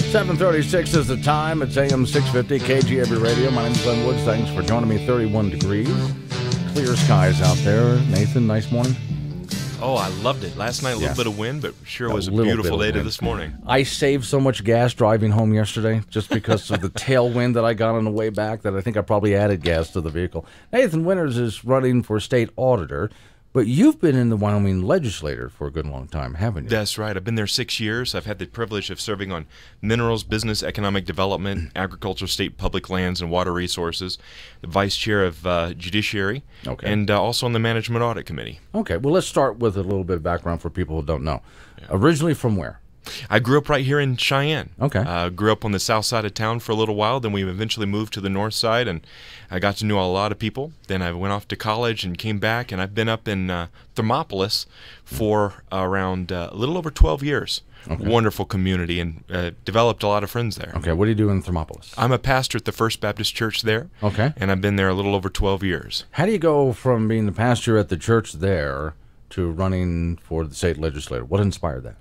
7:36 is the time. It's AM 650 KGAB Radio. My name is Glenn Woods. Thanks for joining me. 31 degrees. Clear skies out there. Nathan, nice morning. Oh, I loved it. Last night, a little bit of wind, but sure was a beautiful day to this morning. I saved so much gas driving home yesterday just because of the tailwind that I got on the way back that I think I probably added gas to the vehicle. Nathan Winters is running for state auditor, but you've been in the Wyoming legislature for a good long time, haven't you? That's right. I've been there 6 years. I've had the privilege of serving on minerals, business, economic development, agriculture, state public lands, and water resources, the vice chair of judiciary, and also on the management audit committee. Okay, well, let's start with a little bit of background for people who don't know. Yeah. Originally from where? I grew up right here in Cheyenne. Okay. Grew up on the south side of town for a little while. Then we eventually moved to the north side, and I got to know a lot of people. Then I went off to college and came back, and I've been up in Thermopolis for around a little over 12 years. Okay. Wonderful community, and developed a lot of friends there. Okay, what do you do in Thermopolis? I'm a pastor at the First Baptist Church there. Okay. And I've been there a little over 12 years. How do you go from being the pastor at the church there to running for the state legislature? What inspired that?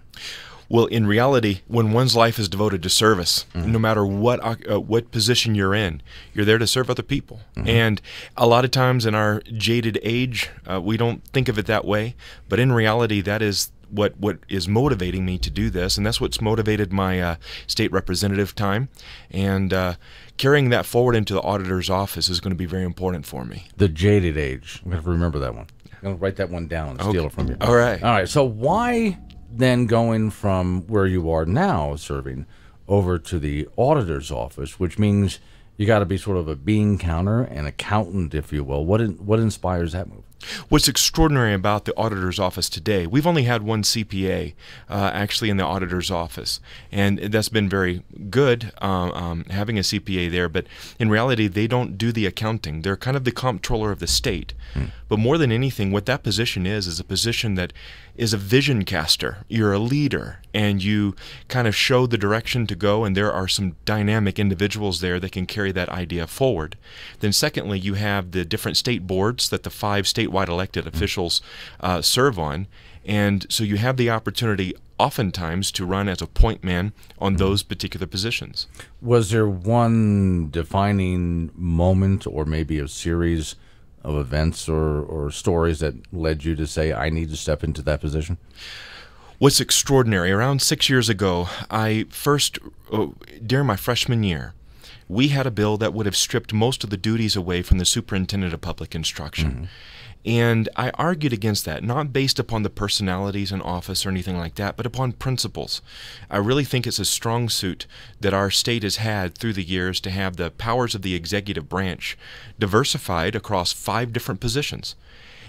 Well, in reality, when one's life is devoted to service, no matter what position you're in, you're there to serve other people. And a lot of times in our jaded age, we don't think of it that way. But in reality, that is what is motivating me to do this, and that's what's motivated my state representative time. And carrying that forward into the auditor's office is going to be very important for me. The jaded age. I'm going to remember that one. I'm going to write that one down and steal it from you. All right. All right. So why then going from where you are now serving over to the auditor's office, which means you got to be sort of a bean counter, an accountant, if you will. What inspires that move? What's extraordinary about the auditor's office today, we've only had one CPA actually in the auditor's office, and that's been very good having a CPA there, but in reality they don't do the accounting. They're kind of the comptroller of the state. But more than anything, what that position is a position that is a vision caster. You're a leader, and you kind of show the direction to go, and there are some dynamic individuals there that can carry that idea forward. Then secondly, you have the different state boards that the 5 statewide elected officials serve on, and so you have the opportunity oftentimes to run as a point man on those particular positions. Was there one defining moment or maybe a series of events or stories that led you to say, I need to step into that position? What's extraordinary, around 6 years ago, I first, during my freshman year, we had a bill that would have stripped most of the duties away from the superintendent of public instruction. And I argued against that, not based upon the personalities in office or anything like that, but upon principles. I really think it's a strong suit that our state has had through the years to have the powers of the executive branch diversified across 5 different positions.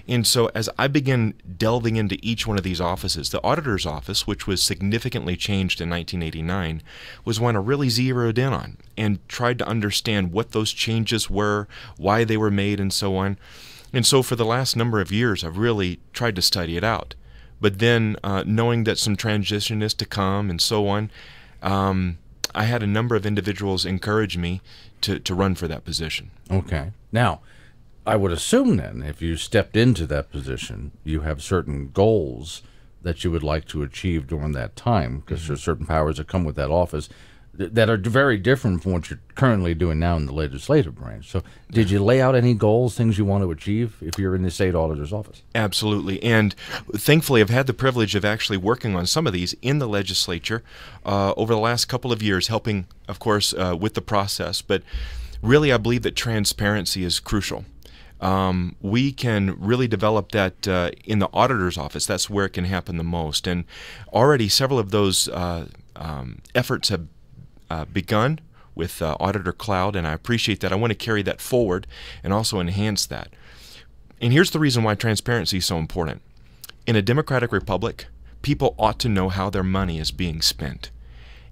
And so as I began delving into each one of these offices, the auditor's office, which was significantly changed in 1989, was one I really zeroed in on and tried to understand what those changes were, why they were made, and so on. And so for the last number of years, I've really tried to study it out. But then knowing that some transition is to come and so on, I had a number of individuals encourage me to run for that position. Okay. Now, I would assume then, if you stepped into that position, you have certain goals that you would like to achieve during that time, because there's certain powers that come with that office that are very different from what you're currently doing now in the legislative branch. So did you lay out any goals, things you want to achieve if you're in the state auditor's office? Absolutely. And thankfully, I've had the privilege of actually working on some of these in the legislature over the last couple of years, helping, of course, with the process. But really, I believe that transparency is crucial. We can really develop that in the auditor's office. That's where it can happen the most. And already several of those efforts have begun with Auditor Cloud, and I appreciate that. I want to carry that forward and also enhance that. And here's the reason why transparency is so important. In a democratic republic, people ought to know how their money is being spent.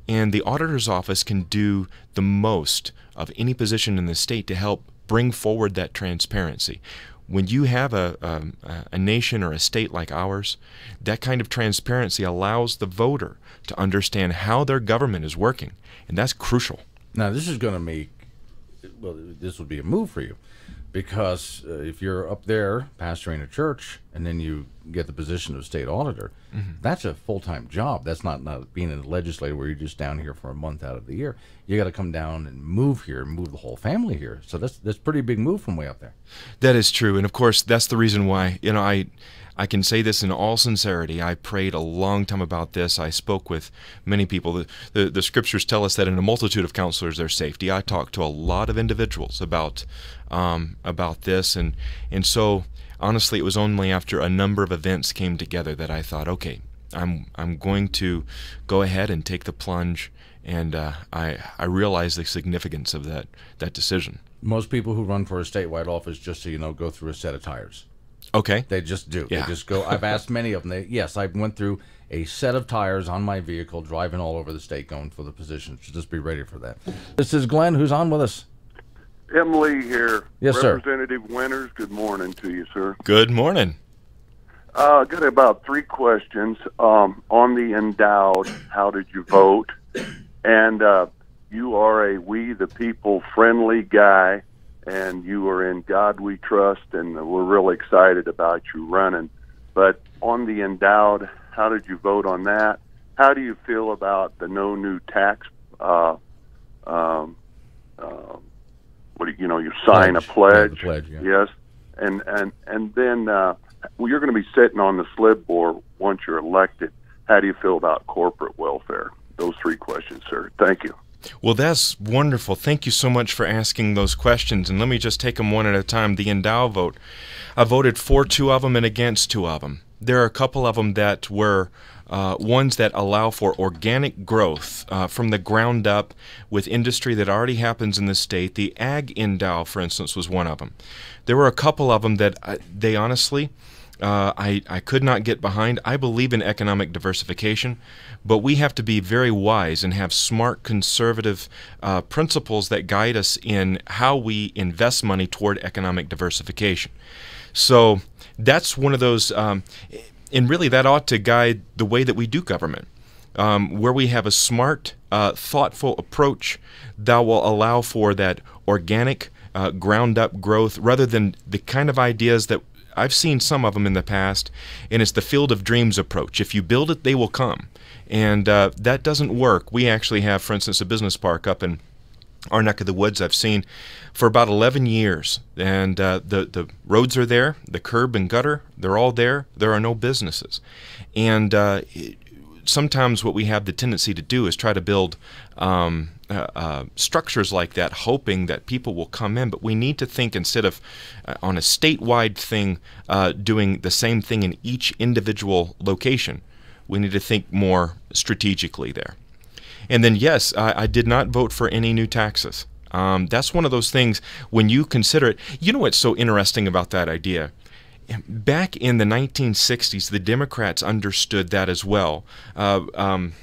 And the auditor's office can do the most of any position in the state to help bring forward that transparency. When you have a nation or a state like ours, that kind of transparency allows the voter to understand how their government is working, and that's crucial. Now, this is going to make, well, this would be a move for you, because if you're up there pastoring a church and then you get the position of state auditor, that's a full-time job. That's not being a legislator where you're just down here for a month out of the year. You got to come down and move here, move the whole family here. So that's a pretty big move from way up there. That is true, and of course that's the reason why I can say this in all sincerity. I prayed a long time about this. I spoke with many people. The scriptures tell us that in a multitude of counselors there's safety. I talked to a lot of individuals about this, and so honestly, it was only after a number of events came together that I thought, okay, I'm going to go ahead and take the plunge, and I realized the significance of that decision. Most people who run for a statewide office, just so you know, go through a set of tires. Okay. They just do. Yeah. They just go. I've asked many of them. Yes, I went through a set of tires on my vehicle, driving all over the state, going for the position. So just be ready for that. This is Glenn, who's on with us. Emily here. Yes, sir. Representative Winters, good morning to you, sir. Good morning. I've got about 3 questions. On the endowed, how did you vote? And you are a we the people friendly guy, and you are in God We Trust, and we're really excited about you running. But on the endowed, how did you vote on that? How do you feel about the no new tax? You sign a pledge. Yeah, the pledge, yeah. Yes, and then you're going to be sitting on the SLIB board once you're elected. How do you feel about corporate welfare? Those 3 questions, sir. Thank you. Well, that's wonderful. Thank you so much for asking those questions. And let me just take them one at a time. The endow vote, I voted for 2 of them and against 2 of them. There are a couple of them that were ones that allow for organic growth from the ground up with industry that already happens in the state. The ag endow, for instance, was one of them. There were a couple of them that they honestly, I could not get behind. I believe in economic diversification, but we have to be very wise and have smart, conservative principles that guide us in how we invest money toward economic diversification. So that's one of those, and really that ought to guide the way that we do government, where we have a smart, thoughtful approach that will allow for that organic, ground-up growth rather than the kind of ideas that I've seen some of them in the past, and it's the field of dreams approach. If you build it, they will come. And that doesn't work. We actually have, for instance, a business park up in our neck of the woods I've seen for about 11 years. And the roads are there, the curb and gutter, they're all there. There are no businesses. And sometimes what we have the tendency to do is try to build structures like that, hoping that people will come in. But we need to think, instead of on a statewide thing, doing the same thing in each individual location, we need to think more strategically there. And then, yes, I did not vote for any new taxes. That's one of those things, when you consider it, you know what's so interesting about that idea? Back in the 1960s, the Democrats understood that as well. John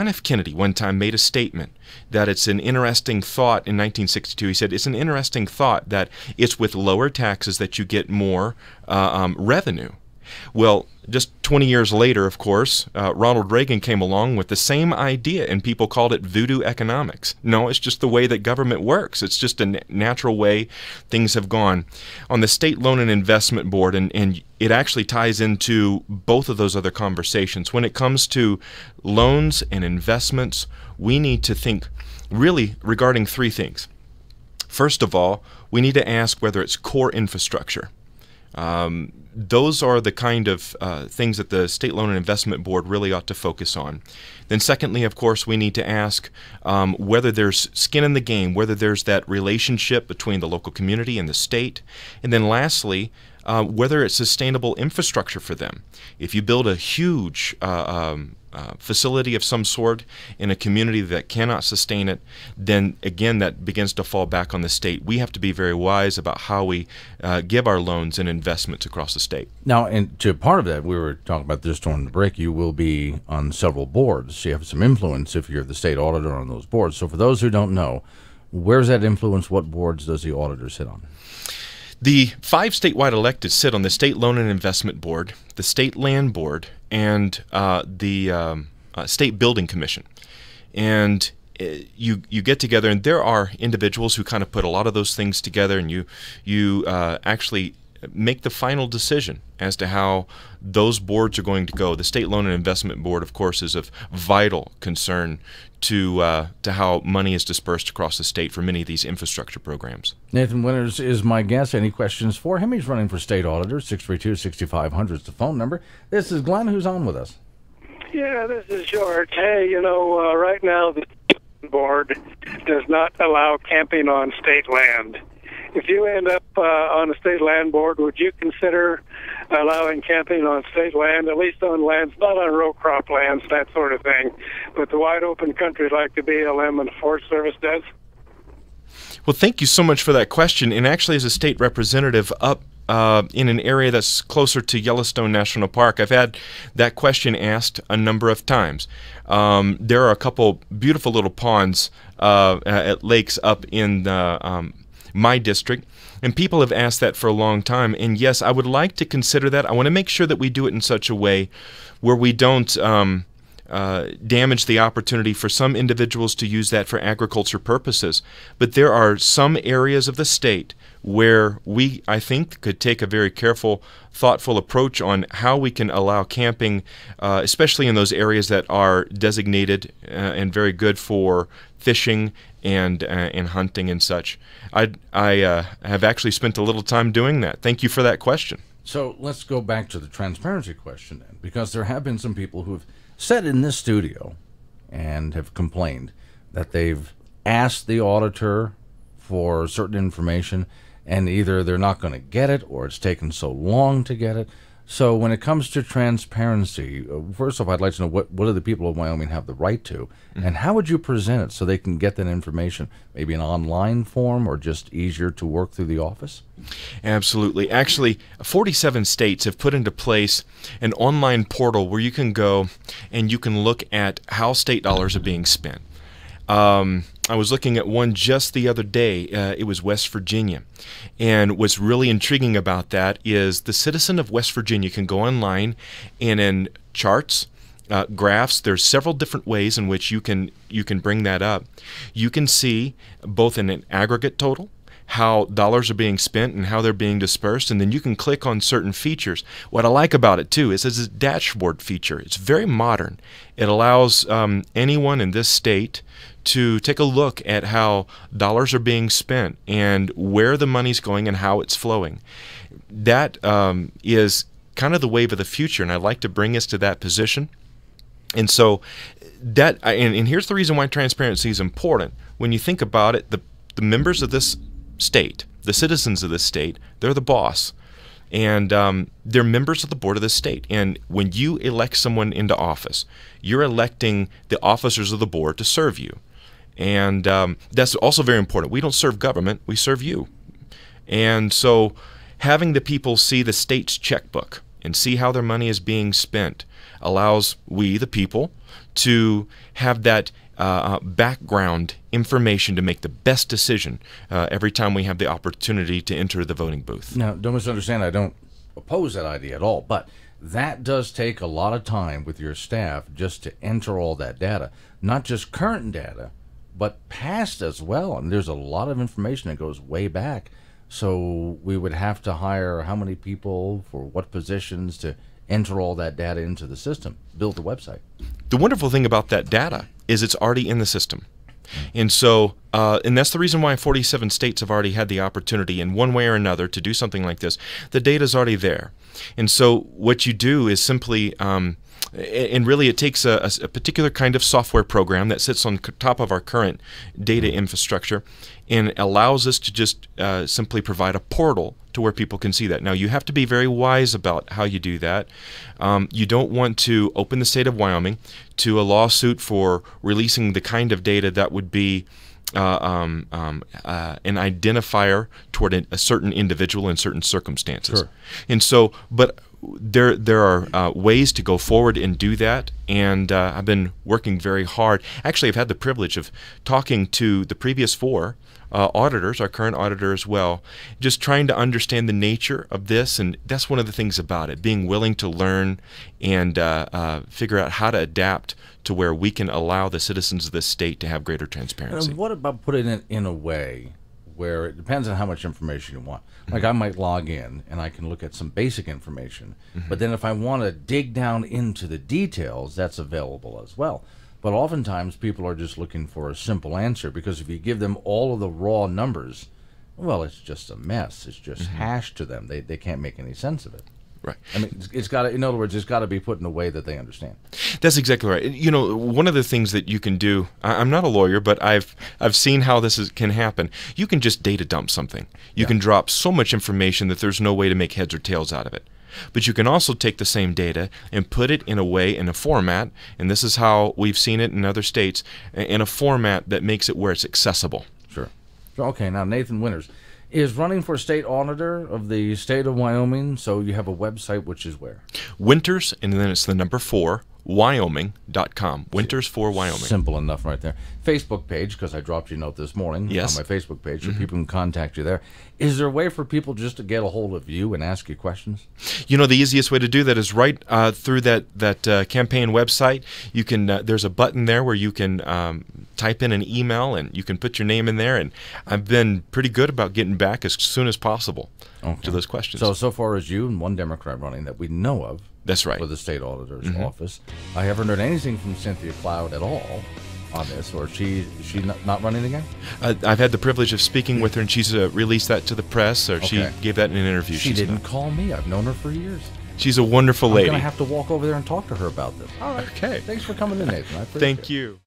F. Kennedy one time made a statement that it's an interesting thought in 1962. He said, it's an interesting thought that it's with lower taxes that you get more revenue. Well, just 20 years later, of course, Ronald Reagan came along with the same idea, and people called it voodoo economics. No, it's just the way that government works. It's just a natural way things have gone. On the State Loan and Investment Board, and it actually ties into both of those other conversations. When it comes to loans and investments, we need to think really regarding 3 things. First of all, we need to ask whether it's core infrastructure. Those are the kind of things that the State Loan and Investment Board really ought to focus on. Then secondly, of course, we need to ask whether there's skin in the game, whether there's that relationship between the local community and the state. And then lastly, whether it's sustainable infrastructure for them. If you build a huge facility of some sort in a community that cannot sustain it, then again that begins to fall back on the state. We have to be very wise about how we give our loans and investments across the state. Now, and to part of that, we were talking about this during the break, you will be on several boards. You have some influence if you're the state auditor on those boards. So for those who don't know, where's that influence? What boards does the auditor sit on? The 5 statewide elected sit on the State Loan and Investment Board, the State Land Board, and the State Building Commission. And you get together, and there are individuals who kind of put a lot of those things together, and you actually make the final decision as to how those boards are going to go. The State Loan and Investment Board, of course, is of vital concern to how money is dispersed across the state for many of these infrastructure programs. Nathan Winters is my guest. Any questions for him? He's running for state auditor. 632-6500 is the phone number. This is Glenn, who's on with us. Yeah, this is George. Hey, right now the board does not allow camping on state land. If you end up on a state land board, would you consider allowing camping on state land, at least on lands, not on row crop lands, that sort of thing, but the wide open country like the BLM and the Forest Service does? Well, thank you so much for that question. And actually, as a state representative up in an area that's closer to Yellowstone National Park, I've had that question asked a number of times. There are a couple beautiful little ponds at lakes up in my district, and people have asked that for a long time. And yes, I would like to consider that. I want to make sure that we do it in such a way where we don't damage the opportunity for some individuals to use that for agriculture purposes. But there are some areas of the state where we, I think, could take a very careful, thoughtful approach on how we can allow camping, especially in those areas that are designated and very good for fishing and hunting and such. I have actually spent a little time doing that. Thank you for that question. So let's go back to the transparency question then, because there have been some people who have said in this studio and have complained that they've asked the auditor for certain information and either they're not going to get it or it's taken so long to get it. So when it comes to transparency, first off, I'd like to know what do the people of Wyoming have the right to, and how would you present it so they can get that information, maybe an online form or just easier to work through the office? Absolutely. Actually, 47 states have put into place an online portal where you can go and you can look at how state dollars are being spent. I was looking at one just the other day. It was West Virginia. And what's really intriguing about that is the citizen of West Virginia can go online and in charts, graphs, there's several different ways in which you can bring that up. You can see both in an aggregate total, how dollars are being spent and how they're being dispersed, and then you can click on certain features. What I like about it too is it's a dashboard feature. It's very modern. It allows anyone in this state to take a look at how dollars are being spent and where the money's going and how it's flowing. That is kind of the wave of the future, and I'd like to bring us to that position. And so that, and here's the reason why transparency is important. When you think about it, the members of this state, the citizens of this state, they're the boss. And they're members of the board of the state. And when you elect someone into office, you're electing the officers of the board to serve you. And that's also very important. We don't serve government, we serve you. And so having the people see the state's checkbook and see how their money is being spent allows we, the people, to have that background information to make the best decision every time we have the opportunity to enter the voting booth. Now, don't misunderstand, I don't oppose that idea at all, but that does take a lot of time with your staff just to enter all that data, not just current data, but past as well. And there's a lot of information that goes way back. So we would have to hire how many people for what positions to enter all that data into the system, build the website. The wonderful thing about that data is it's already in the system. And so, and that's the reason why 47 states have already had the opportunity in one way or another to do something like this. The data's already there. And so what you do is simply, and really it takes a particular kind of software program that sits on top of our current data infrastructure and allows us to just simply provide a portal to where people can see that. Now, you have to be very wise about how you do that. You don't want to open the state of Wyoming to a lawsuit for releasing the kind of data that would be an identifier toward a certain individual in certain circumstances. Sure. And so, but there are ways to go forward and do that, and I've been working very hard. Actually, I've had the privilege of talking to the previous four auditors, our current auditor as well, just trying to understand the nature of this, and that's one of the things about it, being willing to learn and figure out how to adapt to where we can allow the citizens of this state to have greater transparency. And what about putting it in a way where it depends on how much information you want. Like I might log in and I can look at some basic information, but then if I want to dig down into the details, that's available as well. But oftentimes people are just looking for a simple answer, because if you give them all of the raw numbers, well, it's just a mess. It's just hash to them. They can't make any sense of it. Right. I mean, it's got to, in other words, it's got to be put in a way that they understand. That's exactly right. You know, one of the things that you can do, I'm not a lawyer, but I've seen how can happen. You can just data dump something. You can drop so much information that there's no way to make heads or tails out of it. But you can also take the same data and put it in a way, in a format, and this is how we've seen it in other states, in a format that makes it where it's accessible. Sure. Okay, now Nathan Winters is running for state auditor of the state of Wyoming, so you have a website, which is where? Winters, and then it's the number 4, Wyoming.com. Winters for Wyoming. Simple enough right there. Facebook page, because I dropped you a note this morning on my Facebook page, so people can contact you there. Is there a way for people just to get a hold of you and ask you questions? You know, the easiest way to do that is right through that campaign website. You can there's a button there where you can type in an email and you can put your name in there, and I've been pretty good about getting back as soon as possible to those questions. So far as you and one Democrat running that we know of. That's right. For the state auditor's office. I haven't heard anything from Cynthia Cloud at all on this, or is she not running again? I've had the privilege of speaking with her, and she's released that to the press, or she gave that in an interview. She didn't call me. I've known her for years. She's a wonderful lady. I'm going to have to walk over there and talk to her about this. All right. Okay. Thanks for coming in, Nathan. I appreciate it. Thank you.